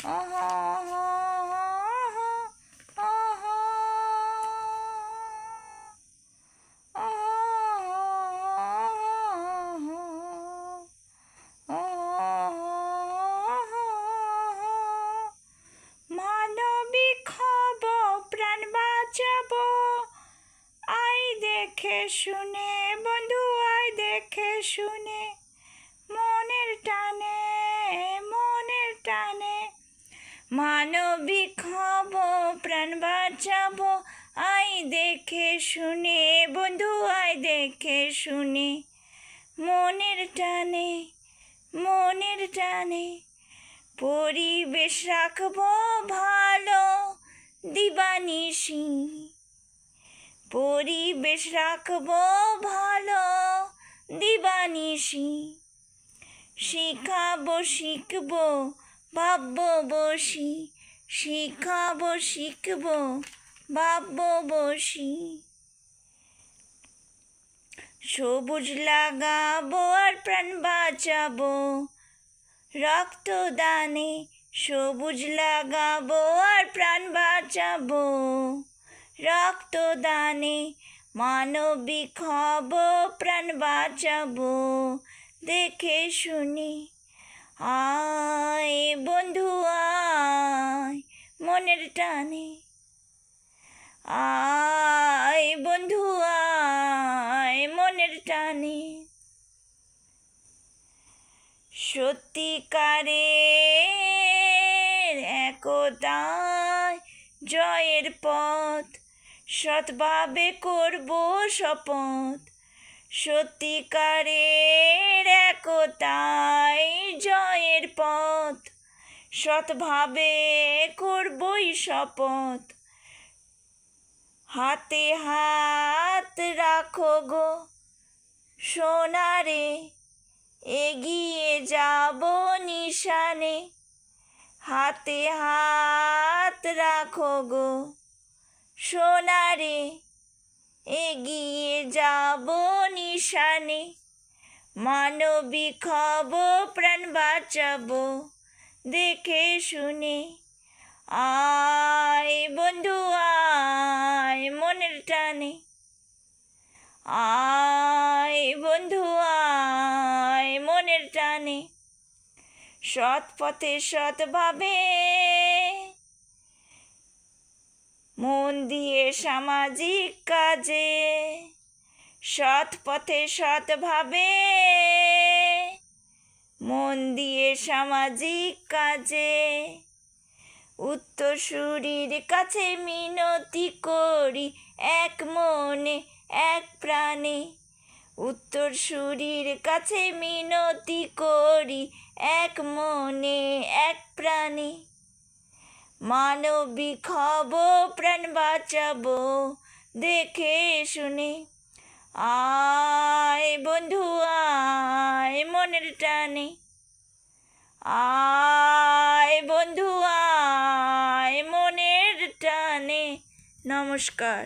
মানবিক হব, প্রাণ বাঁচাবো, আয় দেখে শুনে বন্ধু, আয় দেখে শুনে, মনের টানে মনের টানে। মানবিক হব, প্রাণ বাঁচাবো, আয় দেখে শুনে বন্ধু, আয় দেখে শুনে, মনের টানে মনের টানে। পরিবেশ রাখবো ভালো দিবানিশি, পরিবেশ রাখবো ভালো দিবানিশি। শিখাবো শিখবো ভাববো বসি, শিখাবো শিখবো ভাববো বসি। সবুজ লাগাবো আর প্রাণ বাঁচাবো রক্তদানে, সবুজ লাগাবো আর প্রাণ বাঁচাবো রক্তদানে। মানবিক হব, প্রাণ বাঁচাবো দেখে শুনি, আয় বন্ধু আয় মনের টানে, আয় বন্ধু আয় মনের টানে। সত্যিকারের একতায় জয়ের পথ, সৎভাবে করব শপথ। সত্যিকারের একতায় জয়ের পথ, সৎভাবে করবই শপথ। হাতে হাত রাখো গো সোনারে, এগিয়ে যাব নিশানে। হাতে হাত রাখো গো সোনারে, এগিয়ে যাব নিশানে। মানবিক হব, প্রাণ বাঁচাবো দেখে শুনে, আয় বন্ধু আয় মনের টানে, আয় বন্ধু আয় মনের টানে। সৎ পথে সৎভাবে মন দিয়ে সামাজিক কাজে, সৎ পথে সৎভাবে মন দিয়ে সামাজিক কাজে। উত্তরসূরির কাছে মিনতি করি এক মনে এক প্রাণে, উত্তরসূরির কাছে মিনতি করি এক মনে এক প্রাণে। মানবিক হব, প্রাণ বাঁচাবো দেখে শুনে, আয় বন্ধু আয় মনের টানে, আয় বন্ধু আয় মনের টানে। নমস্কার।